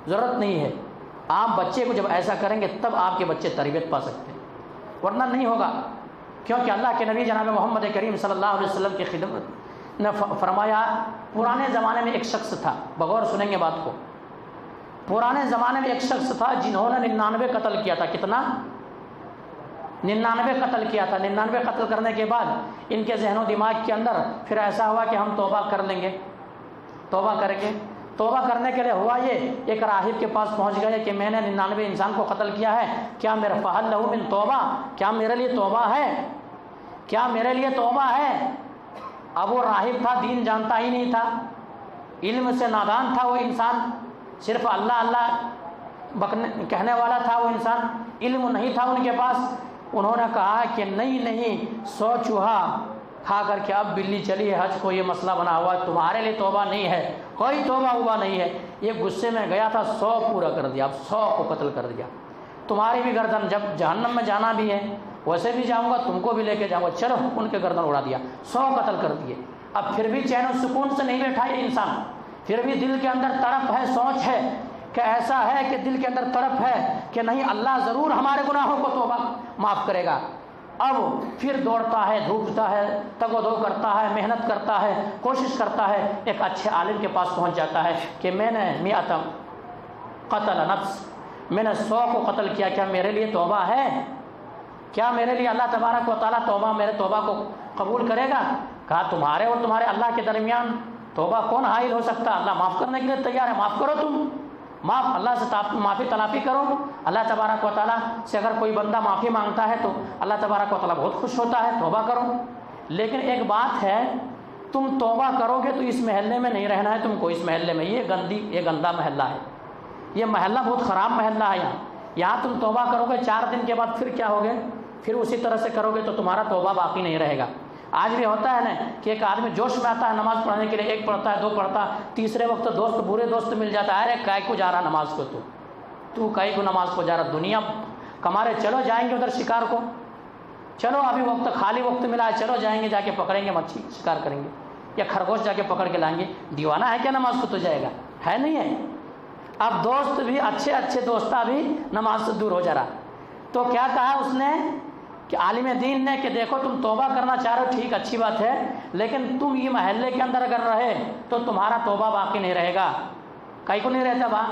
ضرورت نہیں ہے۔ آپ بچے کو جب ایسا کریں گے تب آپ کے بچے تربیت پا سکتے ہیں، ورنہ نہیں ہوگا۔ کیونکہ اللہ کے نبی جناب محمد کریم صلی اللہ علیہ وسلم کی خدمت نے فرمایا، پرانے زمانے میں ایک شخص تھا، بغور سنیں گے بات کو، پرانے زمانے میں ایک شخص تھا جنہوں نے 99 قتل کیا تھا۔ کتنا؟ 99 قتل کیا تھا۔ 99 قتل کرنے کے بعد ان کے ذہن و دماغ کے اندر پھر ایسا ہوا کہ ہم توبہ کر لیں گے، توبہ کریں گے۔ توبہ کرنے کے لیے ہوا یہ، ایک راہب کے پاس پہنچ گئے کہ میں نے 99 انسان کو قتل کیا ہے، کیا میرا فہل لہو من توبہ، کیا میرے لیے توبہ ہے، کیا میرے لیے توبہ ہے؟ اب وہ راہب تھا، دین جانتا ہی نہیں تھا، علم سے نادان تھا وہ انسان، صرف اللہ کہنے والا تھا وہ انسان، علم نہیں تھا ان کے پاس۔ انہوں نے کہا کہ نہیں 100 چوہا کھا کر کے اب بلی چلی ہے حج کو، یہ مسئلہ بنا ہوا ہے، تمہارے لیے توبہ نہیں ہے، کوئی توبہ ہوا نہیں ہے۔ یہ غصے میں گیا تھا، 100 پورا کر دیا، اب 100 کو قتل کر دیا۔ تمہاری بھی گردن، جب جہنم میں جانا بھی ہے ویسے بھی جاؤں گا، تم کو بھی لے کے جاؤں گا، چلو ان کے گردن اڑا دیا، 100 قتل کر دیے۔ اب پھر بھی چین و سکون سے نہیں بیٹھا یہ انسان، پھر بھی دل کے اندر تڑپ ہے، سوچ ہے کہ ایسا ہے کہ دل کے اندر تڑپ ہے کہ نہیں، اللہ ضرور ہمارے گناہوں کو توبہ معاف کرے گا۔ اب پھر دوڑتا ہے، دھوپتا ہے، تگ و دو کرتا ہے، محنت کرتا ہے، کوشش کرتا ہے، ایک اچھے عالم کے پاس پہنچ جاتا ہے کہ میں نے 100 قتل نفس، میں نے 100 کو قتل کیا، کیا میرے لیے توبہ ہے؟ کیا میرے لیے اللہ تبارک و تعالیٰ توبہ، میرے توبہ کو قبول کرے گا؟ کہا تمہارے اور تمہارے اللہ کے درمیان توبہ کون حائل ہو سکتا؟ اللہ معاف کرنے کے لیے تیار ہے، معاف کرو تم، معاف، اللہ سے معافی تلافی کرو۔ اللہ تبارک و تعالیٰ سے اگر کوئی بندہ معافی مانگتا ہے تو اللہ تبارک و تعالیٰ بہت خوش ہوتا ہے، توبہ کرو۔ لیکن ایک بات ہے، تم توبہ کرو گے تو اس محلے میں نہیں رہنا ہے تم کو، اس محلے میں، یہ گندا محلہ ہے، یہ محلہ بہت خراب محلہ ہے۔ یہاں تم توبہ کرو گے 4 دن کے بعد پھر کیا ہوگے؟ پھر اسی طرح سے کرو گے تو تمہارا توبہ باقی نہیں رہے گا۔ آج بھی ہوتا ہے نا کہ ایک آدمی جوش میں آتا ہے نماز پڑھنے کے لیے، 1 پڑھتا ہے، 2 پڑھتا، تیسرے وقت دوست، برے دوست مل جاتا ہے، ارے کائے کو جا رہا نماز کو، تو کائے کو نماز کو جا رہا، دنیا کمارے، چلو جائیں گے ادھر شکار کو، چلو ابھی وقت خالی وقت ملا ہے، چلو جائیں گے، جا کے پکڑیں گے مچھلی، شکار کریں گے، یا خرگوش جا کے پکڑ کے لائیں گے۔ دیوانہ ہے کیا نماز کو تو جائے گا؟ ہے نہیں ہے؟ اب دوست بھی، اچھے دوستہ بھی نماز سے دور ہو جا رہا۔ تو کیا کہا اس نے کہ عالم دین نے کہ دیکھو تم توبہ کرنا چاہ رہے ہو، ٹھیک اچھی بات ہے، لیکن تم یہ محلے کے اندر اگر رہے تو تمہارا توبہ باقی نہیں رہے گا۔ کہیں کو نہیں رہتا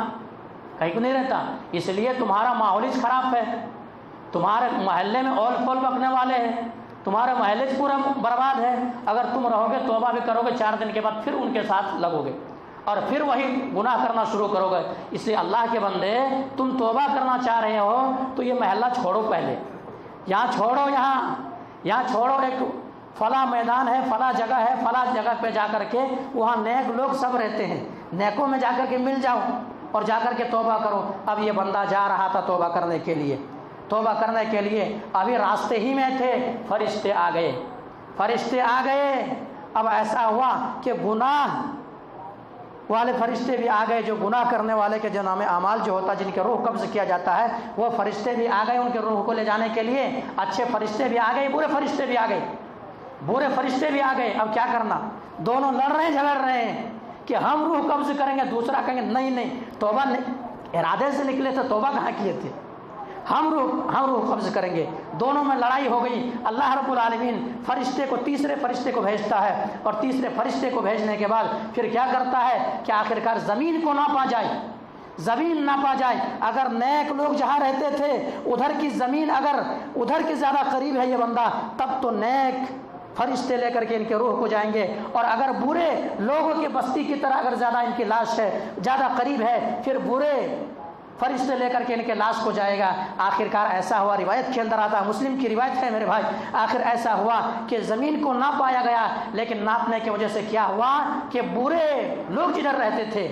کہیں کو نہیں رہتا، اس لیے تمہارا ماحول ہی خراب ہے، تمہارے محلے میں اول پول بکنے والے ہیں، تمہارا محلے پورا برباد ہے۔ اگر تم رہو گے توبہ بھی کرو گے، 4 دن کے بعد پھر ان کے ساتھ لگو گے اور پھر وہی گناہ کرنا شروع کرو گے۔ اس لیے اللہ کے بندے تم توبہ کرنا چاہ رہے ہو تو یہ محلہ چھوڑو، پہلے یہاں چھوڑو، یہاں چھوڑو، ایک فلاں میدان ہے، فلاں جگہ ہے، فلاں جگہ پہ جا کر کے وہاں نیک لوگ سب رہتے ہیں، نیکوں میں جا کر کے مل جاؤ اور جا کر کے توبہ کرو۔ اب یہ بندہ جا رہا تھا توبہ کرنے کے لیے، ابھی راستے ہی میں تھے، فرشتے آ گئے۔ اب ایسا ہوا کہ گناہ والے فرشتے بھی آ گئے، جو گناہ کرنے والے کے جو نام اعمال جو ہوتا ہے، جن کے روح قبض کیا جاتا ہے، وہ فرشتے بھی آ گئے ان کے روح کو لے جانے کے لیے۔ اچھے فرشتے بھی آ گئے، برے فرشتے بھی آ گئے۔ اب کیا کرنا؟ دونوں لڑ رہے ہیں، جھگڑ رہے ہیں کہ ہم روح قبض کریں گے، دوسرا کہیں گے نہیں توبہ نہیں، ارادے سے نکلے تھے، توبہ کہاں کیے تھے، ہم روح قبض کریں گے۔ دونوں میں لڑائی ہو گئی۔ اللہ رب العالمین تیسرے فرشتے کو بھیجتا ہے، اور تیسرے فرشتے کو بھیجنے کے بعد پھر کیا کرتا ہے کہ آخرکار زمین کو ناپا جائے۔ اگر نیک لوگ جہاں رہتے تھے ادھر کی زمین اگر ادھر کے زیادہ قریب ہے یہ بندہ، تب تو نیک فرشتے لے کر کے ان کے روح کو جائیں گے، اور اگر برے لوگوں کی بستی کی طرح اگر زیادہ ان کی لاش ہے، زیادہ قریب ہے، پھر برے فرشتے لے کر کے ان کے لاش کو جائے گا۔ آخرکار ایسا ہوا، روایت کے اندر آتا ہے، مسلم کی روایت ہے میرے بھائی، آخر ایسا ہوا کہ زمین کو نہ پایا گیا، لیکن ناپنے کی وجہ سے کیا ہوا کہ برے لوگ جدھر رہتے تھے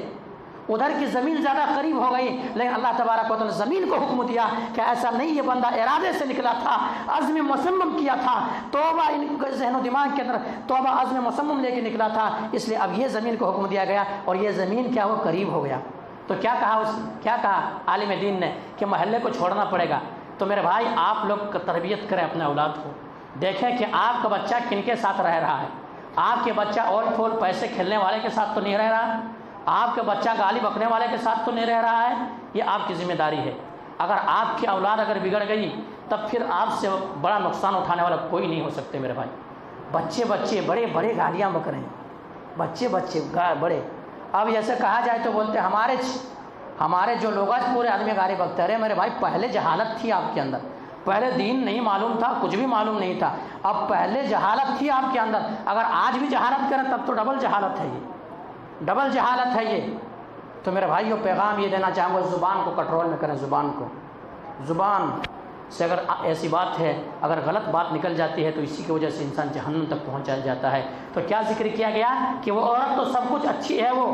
ادھر کی زمین زیادہ قریب ہو گئی، لیکن اللہ تبارک و تعالیٰ نے زمین کو حکم دیا کہ ایسا نہیں، یہ بندہ ارادے سے نکلا تھا، عزم مصمم کیا تھا، توبہ ان کے ذہن و دماغ کے اندر توبہ عزم مصمم لے کے نکلا تھا، اس لیے اب یہ زمین کو حکم دیا گیا اور یہ زمین کیا وہ قریب ہو گیا۔ تو کیا کہا عالم دین نے کہ محلے کو چھوڑنا پڑے گا۔ تو میرے بھائی آپ لوگ تربیت کریں اپنے اولاد کو، دیکھیں کہ آپ کا بچہ کن کے ساتھ رہ رہا ہے۔ آپ کے بچہ اول پھول پیسے کھیلنے والے کے ساتھ تو نہیں رہ رہا، آپ کا بچہ گالی بکنے والے کے ساتھ تو نہیں رہ رہا ہے، یہ آپ کی ذمہ داری ہے۔ اگر آپ کی اولاد اگر بگڑ گئی تب پھر آپ سے بڑا نقصان اٹھانے والا کوئی نہیں ہو سکتے میرے بھائی۔ بچے بڑے گالیاں بک رہے ہیں، بچے بڑے۔ اب جیسے کہا جائے تو بولتے ہمارے جو لوگ آج پورے آدمی گالی بکتے رہے، میرے بھائی پہلے جہالت تھی آپ کے اندر، پہلے دین نہیں معلوم تھا، کچھ بھی معلوم نہیں تھا، اب پہلے جہالت تھی آپ کے اندر۔ اگر آج بھی جہالت کریں تب تو ڈبل جہالت ہے یہ۔ تو میرے بھائیو پیغام یہ دینا چاہوں گا، زبان کو کنٹرول میں کریں، زبان سے اگر ایسی بات ہے، اگر غلط بات نکل جاتی ہے تو اسی کی وجہ سے انسان جہنم تک پہنچ جاتا ہے۔ تو کیا ذکر کیا گیا کہ وہ عورت تو سب کچھ اچھی ہے، وہ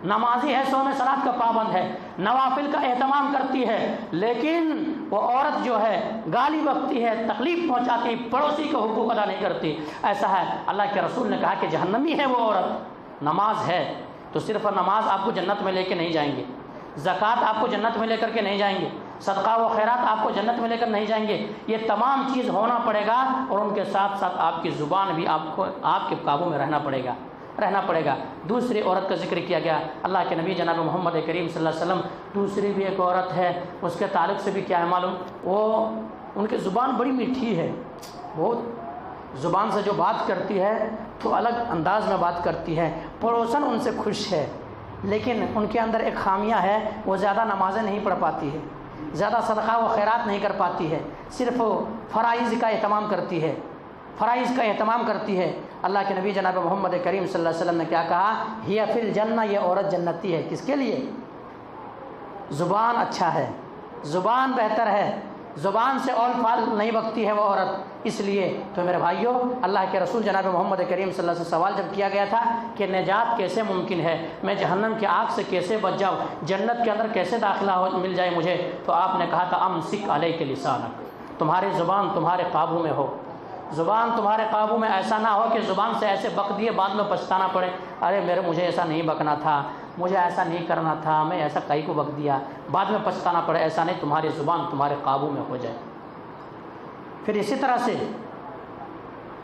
نمازی ہے، صوم صلات کا پابند ہے، نوافل کا اہتمام کرتی ہے، لیکن وہ عورت جو ہے گالی بکتی ہے، تکلیف پہنچاتی، پڑوسی کا حقوق ادا نہیں کرتی، ایسا ہے۔ اللہ کے رسول نے کہا کہ جہنمی ہے وہ عورت۔ نماز ہے تو صرف نماز آپ کو جنت میں لے کے نہیں جائیں گے، زکوٰۃ آپ کو جنت میں لے کر کے نہیں جائیں گے، صدقہ و خیرات آپ کو جنت میں لے کر نہیں جائیں گے، یہ تمام چیز ہونا پڑے گا، اور ان کے ساتھ ساتھ آپ کی زبان بھی آپ کے قابو میں رہنا پڑے گا۔ دوسری عورت کا ذکر کیا گیا، اللہ کے نبی جناب محمد کریم صلی اللہ علیہ وسلم، دوسری بھی ایک عورت ہے، اس کے تعلق سے بھی کیا ہے معلوم، وہ ان کی زبان بڑی میٹھی ہے، بہت زبان سے جو بات کرتی ہے تو الگ انداز میں بات کرتی ہے، پڑوسن ان سے خوش ہے، لیکن ان کے اندر ایک خامیہ ہے، وہ زیادہ نمازیں نہیں پڑھ پاتی ہے، زیادہ صدقہ و خیرات نہیں کر پاتی ہے، صرف فرائض کا اہتمام کرتی ہے۔ اللہ کے نبی جناب محمد کریم صلی اللہ علیہ وسلم نے کیا کہا، ہی فی الجنہ، یہ عورت جنتی ہے۔ کس کے لیے؟ زبان اچھا ہے، زبان بہتر ہے، زبان سے اول فال نہیں بکتی ہے وہ عورت، اس لیے۔ تو میرے بھائیوں، اللہ کے رسول جناب محمد کریم صلی اللہ علیہ وسلم سے سوال جب کیا گیا تھا کہ نجات کیسے ممکن ہے، میں جہنم کی آگ سے کیسے بچ جاؤں، جنت کے اندر کیسے داخلہ مل جائے مجھے، تو آپ نے کہا تھا امسک علیک لسانک، تمہاری زبان تمہارے قابو میں ہو، زبان تمہارے قابو میں، ایسا نہ ہو کہ زبان سے ایسے بک دیے بعد میں پچھتانا پڑے، ارے مجھے ایسا نہیں بکنا تھا، مجھے ایسا نہیں کرنا تھا، میں ایسا کئی کو بک دیا، بعد میں پچھتانا پڑے، ایسا نہیں، تمہاری زبان تمہارے قابو میں ہو جائے۔ پھر اسی طرح سے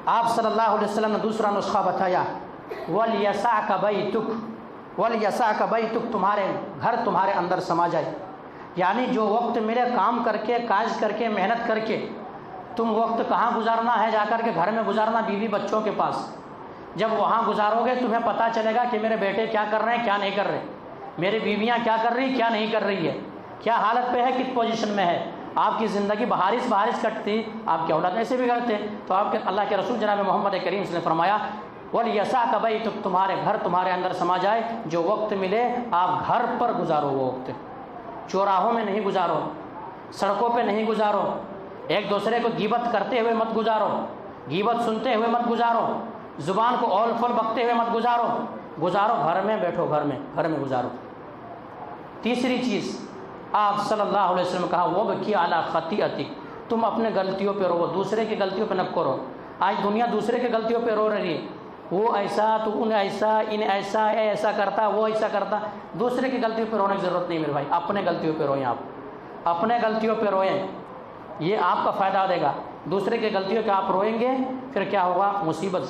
آپ صلی اللہ علیہ وسلم نے دوسرا نسخہ بتایا، وَلْيَسَعْكَ بَيْتُكَ، تمہارے گھر تمہارے اندر سما جائے، یعنی جو وقت ملے کام کر کے، کاج کر کے، محنت کر کے تم وقت کہاں گزارنا ہے، جا کر کے گھر میں گزارنا، بیوی بچوں کے پاس۔ جب وہاں گزارو گے تمہیں پتہ چلے گا کہ میرے بیٹے کیا کر رہے ہیں کیا نہیں کر رہے، میری بیویاں کیا کر رہی کیا نہیں کر رہی ہے، کیا حالت پہ ہے، کس پوزیشن میں ہے۔ آپ کی زندگی بہارش کٹتی، آپ کے اولاد ایسے بھی کرتے، تو آپ کے اللہ کے رسول جناب محمد کریم صلی اللہ علیہ وسلم نے فرمایا وَلْيَسَعْكَ بَيْتُكَ، تمہارے گھر تمہارے اندر سما جائے، جو وقت ملے آپ گھر پر گزارو، وہ وقت چوراہوں میں نہیں گزارو، سڑکوں پہ نہیں گزارو، ایک دوسرے کو غیبت کرتے ہوئے مت گزارو، غیبت سنتے ہوئے مت گزارو، زبان کو اول فول بکتے ہوئے مت گزارو گھر میں بیٹھو، گھر میں گزارو۔ تیسری چیز آپ صلی اللہ علیہ وسلم نے کہا وَبْكِ عَلَىٰ خَطِيئَتِكَ، تم اپنے غلطیوں پہ رو، دوسرے کی غلطیوں پہ نہ کرو۔ آج دنیا دوسرے کی غلطیوں پہ رو رہی ہے، وہ ایسا تو ان ایسا، ان ایسا، ایسا کرتا، وہ ایسا کرتا۔ دوسرے کی غلطیوں پہ رونے کی ضرورت نہیں میرے بھائی، اپنے غلطیوں پہ روئیں، آپ اپنے غلطیوں پہ روئیں، یہ آپ کا فائدہ دے گا۔ دوسرے کی غلطیوں پہ آپ روئیں گے پھر کیا ہوگا، مصیبت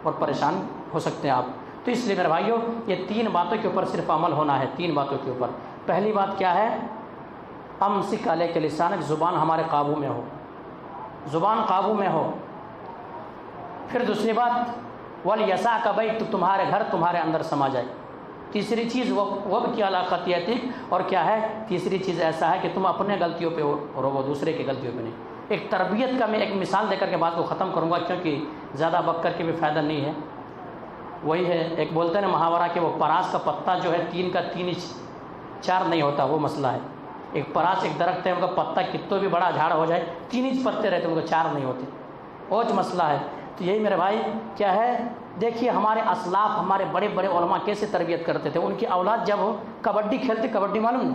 اور پریشان ہو سکتے ہیں آپ۔ تو اس لیے میرے بھائیوں یہ 3 باتوں کے اوپر صرف عمل ہونا ہے، 3 باتوں کے اوپر۔ پہلی بات کیا ہے، امسک علیک لسانک، زبان ہمارے قابو میں ہو، زبان قابو میں ہو۔ پھر دوسری بات وَلْيَسَعْكَ بَيْتُكَ، تمہارے گھر تمہارے اندر سما جائے۔ تیسری چیز وَبْكِ عَلَىٰ خَطِيئَتِكَ، اور کیا ہے تیسری چیز ایسا ہے کہ تم اپنے غلطیوں پہ رو، دوسرے کی غلطیوں پہ نہیں۔ ایک تربیت کا میں ایک مثال دے کر کے بات کو ختم کروں گا، کیونکہ زیادہ بک کر کے بھی فائدہ نہیں ہے۔ وہی ہے، ایک بولتے ہیں نا محاورہ کہ وہ پراس کا پتا جو ہے 3 کا 3 انچ 4 نہیں ہوتا، وہ مسئلہ ہے۔ ایک پراس ایک درخت ہے، ان کا پتا کتنا بھی بڑا جھاڑ ہو جائے 3 انچ پتے رہتے، ان کو 4 نہیں ہوتے، اوج مسئلہ ہے۔ تو یہی میرے بھائی کیا ہے، دیکھیے ہمارے اسلاف، ہمارے بڑے بڑے علماء کیسے تربیت کرتے تھے۔ ان کی اولاد جب کبڈی کھیلتے، کبڈی معلوم،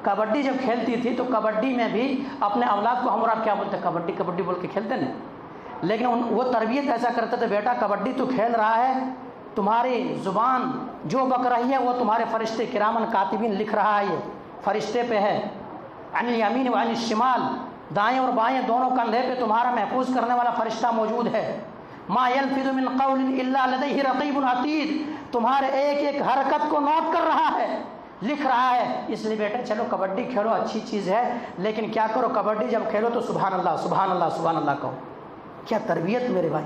کبڈی جب کھیلتی تھی تو کبڈی میں بھی اپنے اولاد کو ہم اور آپ کیا بولتے، کبڈی کبڈی بول کے کھیلتے نا، لیکن وہ تربیت ایسا کرتے تھے، بیٹا کبڈی تو کھیل رہا ہے، تمہاری زبان جو بک رہی ہے وہ تمہارے فرشتے کرامن کاتبین لکھ رہا ہے، یہ فرشتے پہ ہے، عن الیمین و عن الشمال، دائیں اور بائیں دونوں کندھے پہ تمہارا محفوظ کرنے والا فرشتہ موجود ہے۔ ما یلفظ من قول الا لدیہ رقیب عتید، تمہارے ایک ایک حرکت کو نوٹ کر رہا ہے، لکھ رہا ہے۔ اس لیے بیٹا چلو کبڈی کھیلو، اچھی چیز ہے، لیکن کیا کرو، کبڈی جب کھیلو تو سبحان اللہ سبحان اللہ سبحان اللہ کہو۔ کیا تربیت میرے بھائی!